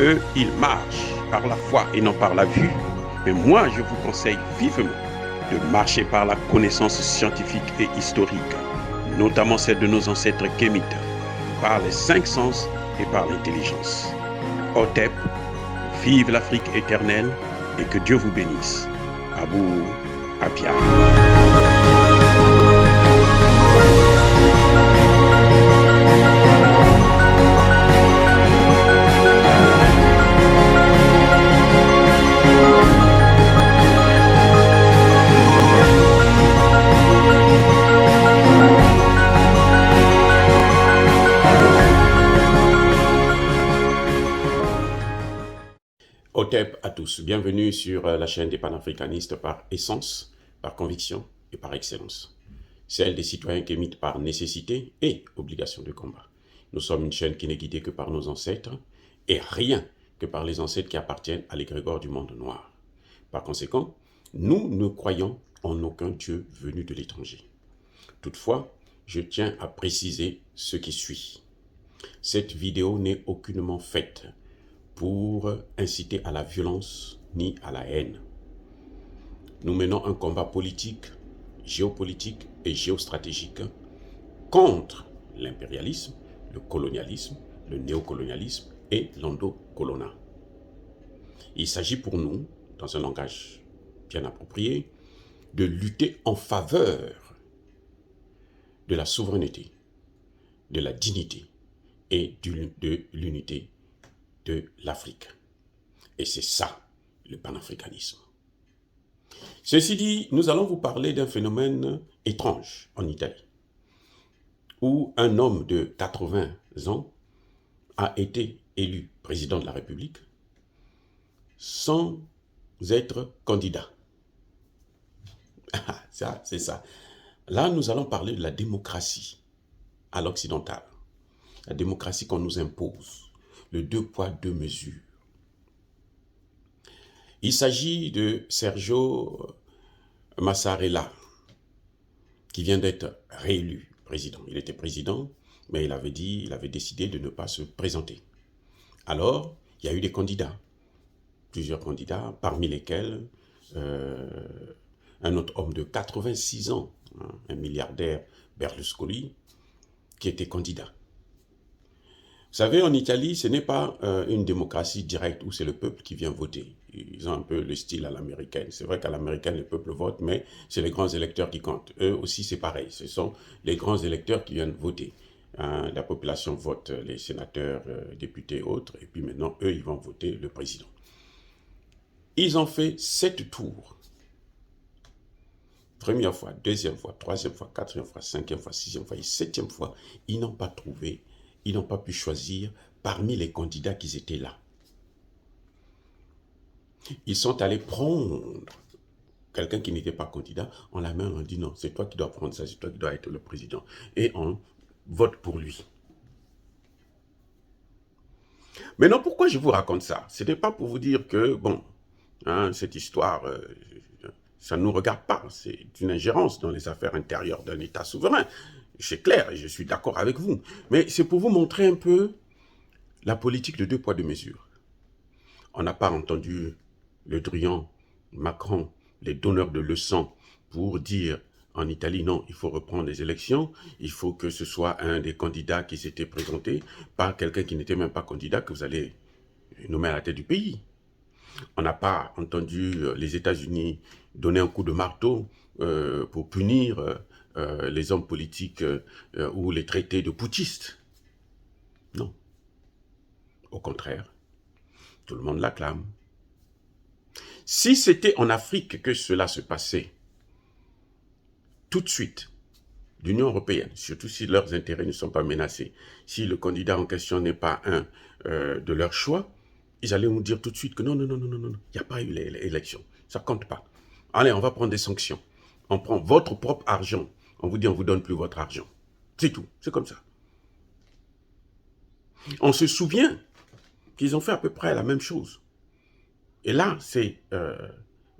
Eux, ils marchent par la foi et non par la vue. Mais moi, je vous conseille vivement de marcher par la connaissance scientifique et historique, notamment celle de nos ancêtres kémites, par les cinq sens et par l'intelligence. Hotep, vive l'Afrique éternelle et que Dieu vous bénisse. Abou Abia. Hotep à tous, bienvenue sur la chaîne des panafricanistes par essence, par conviction et par excellence. Celle des citoyens kémites par nécessité et obligation de combat. Nous sommes une chaîne qui n'est guidée que par nos ancêtres et rien que par les ancêtres qui appartiennent à l'égrégore du monde noir. Par conséquent, nous ne croyons en aucun Dieu venu de l'étranger. Toutefois, je tiens à préciser ce qui suit. Cette vidéo n'est aucunement faite pour inciter à la violence ni à la haine. Nous menons un combat politique, géopolitique et géostratégique contre l'impérialisme, le colonialisme, le néocolonialisme et l'endocolonat. Il s'agit pour nous, dans un langage bien approprié, de lutter en faveur de la souveraineté, de la dignité et de l'unité de l'Afrique. Et c'est ça, le panafricanisme. Ceci dit, nous allons vous parler d'un phénomène étrange en Italie, où un homme de 80 ans a été élu président de la République sans être candidat. Ça, c'est ça. Là, nous allons parler de la démocratie à l'occidental, la démocratie qu'on nous impose. Le deux poids, deux mesures. Il s'agit de Sergio Mattarella, qui vient d'être réélu président. Il était président, mais il avait décidé de ne pas se présenter. Alors, il y a eu des candidats, plusieurs candidats, parmi lesquels un autre homme de 86 ans, un milliardaire Berlusconi, qui était candidat. Vous savez, en Italie, ce n'est pas une démocratie directe où c'est le peuple qui vient voter. Ils ont un peu le style à l'américaine. C'est vrai qu'à l'américaine, le peuple vote, mais c'est les grands électeurs qui comptent. Eux aussi, c'est pareil. Ce sont les grands électeurs qui viennent voter. La population vote les sénateurs, députés, autres, et puis maintenant, eux, ils vont voter le président. Ils ont fait 7 tours. Première fois, deuxième fois, troisième fois, quatrième fois, cinquième fois, sixième fois et septième fois, ils n'ont pas trouvé. Ils n'ont pas pu choisir parmi les candidats qui étaient là. Ils sont allés prendre quelqu'un qui n'était pas candidat en la main, on dit non, c'est toi qui dois prendre ça, c'est toi qui dois être le président. Et on vote pour lui. Maintenant, pourquoi je vous raconte ça? Ce n'est pas pour vous dire que, bon, cette histoire, ça ne nous regarde pas. C'est une ingérence dans les affaires intérieures d'un État souverain. C'est clair, et je suis d'accord avec vous. Mais c'est pour vous montrer un peu la politique de deux poids, deux mesures. On n'a pas entendu Le Drian, Macron, les donneurs de leçons pour dire en Italie, non, il faut reprendre les élections, il faut que ce soit un des candidats qui s'était présenté, pas quelqu'un qui n'était même pas candidat que vous allez nommer à la tête du pays. On n'a pas entendu les États-Unis donner un coup de marteau pour punir les hommes politiques ou les traités de putschistes. Non. Au contraire, tout le monde l'acclame. Si c'était en Afrique que cela se passait, tout de suite, l'Union européenne, surtout si leurs intérêts ne sont pas menacés, si le candidat en question n'est pas un de leur choix, ils allaient nous dire tout de suite que non, il n'y a pas eu l'élection, ça ne compte pas. Allez, on va prendre des sanctions. On prend votre propre argent. On vous dit, on ne vous donne plus votre argent. C'est tout, c'est comme ça. On se souvient qu'ils ont fait à peu près la même chose. Et là, c'est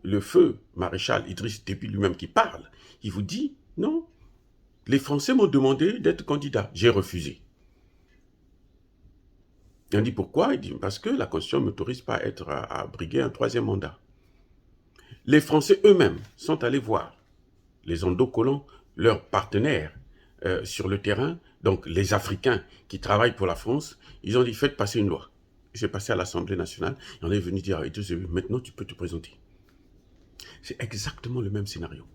le feu maréchal Idriss Déby lui-même qui parle. Il vous dit, non, les Français m'ont demandé d'être candidat. J'ai refusé. Et on dit pourquoi? Il dit parce que la Constitution ne m'autorise pas à briguer un troisième mandat. Les Français eux-mêmes sont allés voir les endocolons, leurs partenaires sur le terrain, donc les Africains qui travaillent pour la France, ils ont dit faites passer une loi. C'est passé à l'Assemblée nationale, et on est venu dire maintenant tu peux te présenter. C'est exactement le même scénario.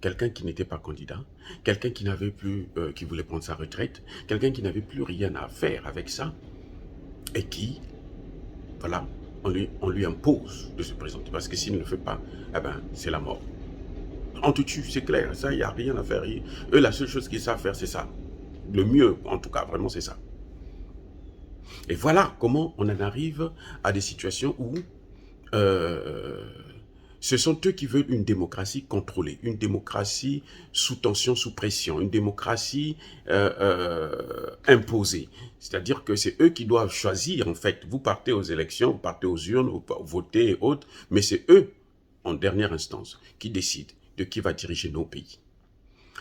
Quelqu'un qui n'était pas candidat, quelqu'un qui n'avait plus, qui voulait prendre sa retraite, quelqu'un qui n'avait plus rien à faire avec ça, et qui, voilà, on lui impose de se présenter. Parce que s'il ne le fait pas, eh ben, c'est la mort. On te tue, c'est clair, ça, il n'y a rien à faire. Eux, la seule chose qu'ils savent faire, c'est ça. Le mieux, en tout cas, vraiment, c'est ça. Et voilà comment on en arrive à des situations où ce sont eux qui veulent une démocratie contrôlée, une démocratie sous tension, sous pression, une démocratie imposée. C'est-à-dire que c'est eux qui doivent choisir, en fait. Vous partez aux élections, vous partez aux urnes, vous votez et autres, mais c'est eux, en dernière instance, qui décident de qui va diriger nos pays.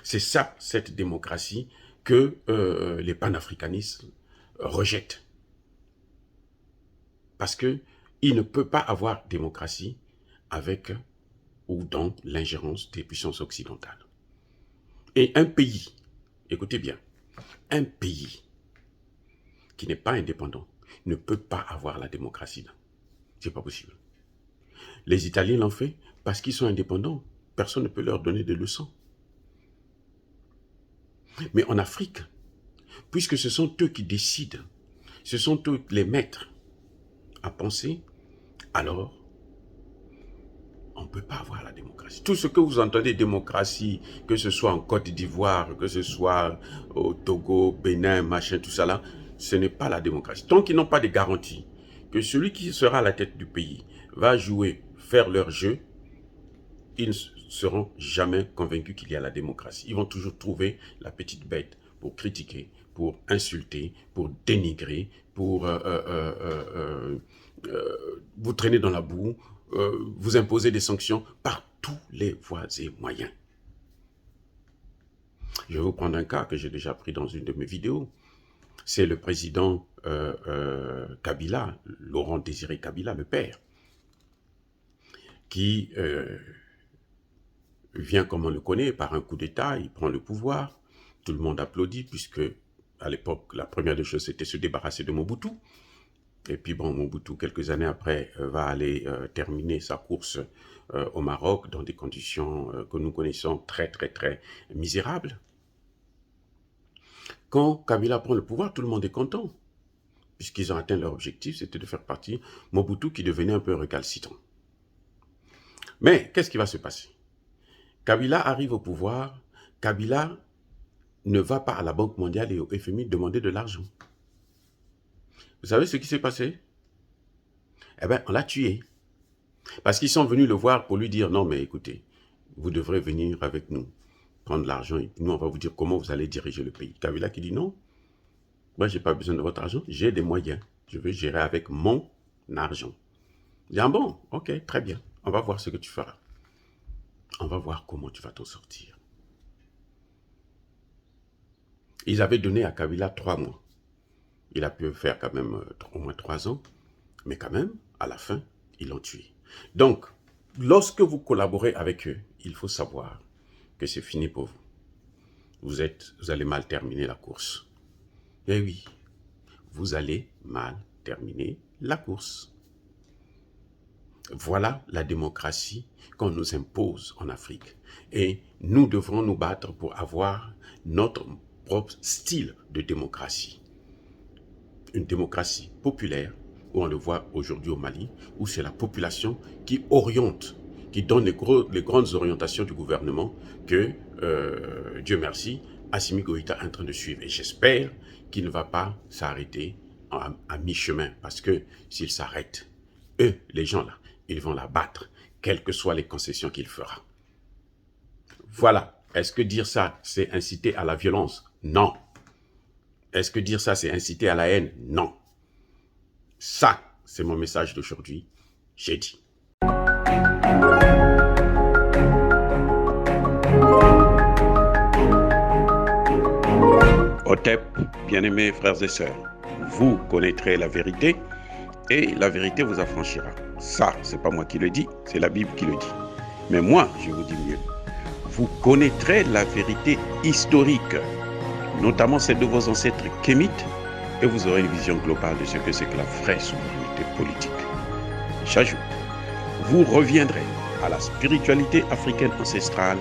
C'est ça, cette démocratie que les panafricanistes rejettent. Parce qu'il ne peut pas avoir démocratie avec ou dans l'ingérence des puissances occidentales. Et un pays, écoutez bien, un pays qui n'est pas indépendant ne peut pas avoir la démocratie. C'est pas possible. Les Italiens l'ont fait parce qu'ils sont indépendants. Personne ne peut leur donner des leçons. Mais en Afrique, puisque ce sont eux qui décident, ce sont eux les maîtres à penser, alors on ne peut pas avoir la démocratie. Tout ce que vous entendez démocratie, que ce soit en Côte d'Ivoire, que ce soit au Togo, Bénin, machin, tout ça là, ce n'est pas la démocratie. Tant qu'ils n'ont pas de garantie que celui qui sera à la tête du pays va jouer, faire leur jeu, ils ne seront jamais convaincus qu'il y a la démocratie. Ils vont toujours trouver la petite bête pour critiquer, pour insulter, pour dénigrer, pour vous traîner dans la boue, vous imposer des sanctions par tous les voies et moyens. Je vais vous prendre un cas que j'ai déjà pris dans une de mes vidéos. C'est le président Kabila, Laurent Désiré Kabila, le père, qui vient comme on le connaît, par un coup d'État, il prend le pouvoir, tout le monde applaudit, puisque à l'époque, la première des choses, c'était se débarrasser de Mobutu. Et puis bon, Mobutu, quelques années après, va aller terminer sa course au Maroc dans des conditions que nous connaissons très, très, très misérables. Quand Kabila prend le pouvoir, tout le monde est content, puisqu'ils ont atteint leur objectif, c'était de faire partie Mobutu qui devenait un peu récalcitrant. Mais qu'est-ce qui va se passer? Kabila arrive au pouvoir, Kabila ne va pas à la Banque mondiale et au FMI demander de l'argent. Vous savez ce qui s'est passé? Eh bien, on l'a tué. Parce qu'ils sont venus le voir pour lui dire, non mais écoutez, vous devrez venir avec nous, prendre l'argent, et nous on va vous dire comment vous allez diriger le pays. Kabila qui dit non, moi j'ai pas besoin de votre argent, j'ai des moyens, je vais gérer avec mon argent. Il dit, ah bon, ok, très bien, on va voir ce que tu feras. On va voir comment tu vas t'en sortir. Ils avaient donné à Kabila 3 mois. Il a pu faire quand même au moins 3 ans, mais quand même, à la fin, ils l'ont tué. Donc, lorsque vous collaborez avec eux, il faut savoir que c'est fini pour vous. Vous allez mal terminer la course. Eh oui, vous allez mal terminer la course. Voilà la démocratie qu'on nous impose en Afrique. Et nous devrons nous battre pour avoir notre propre style de démocratie. Une démocratie populaire, où on le voit aujourd'hui au Mali, où c'est la population qui oriente, qui donne les grandes orientations du gouvernement que, Dieu merci, Assimi Goïta est en train de suivre. Et j'espère qu'il ne va pas s'arrêter à mi-chemin, parce que s'il s'arrête, eux, les gens là, ils vont la battre, quelles que soient les concessions qu'il fera. Voilà. Est-ce que dire ça, c'est inciter à la violence? Non. Est-ce que dire ça, c'est inciter à la haine? Non. Ça, c'est mon message d'aujourd'hui. J'ai dit. Otep, bien-aimés frères et sœurs, vous connaîtrez la vérité et la vérité vous affranchira. Ça, c'est pas moi qui le dis, c'est la Bible qui le dit. Mais moi, je vous dis mieux. Vous connaîtrez la vérité historique, notamment celle de vos ancêtres kémites, et vous aurez une vision globale de ce que c'est que la vraie souveraineté politique. J'ajoute, vous reviendrez à la spiritualité africaine ancestrale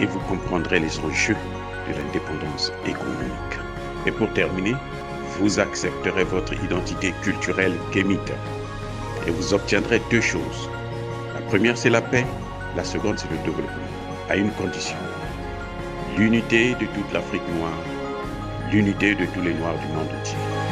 et vous comprendrez les enjeux de l'indépendance économique. Et pour terminer, vous accepterez votre identité culturelle kémite et vous obtiendrez deux choses. La première, c'est la paix. La seconde, c'est le développement, à une condition. L'unité de toute l'Afrique noire, l'unité de tous les Noirs du monde entier.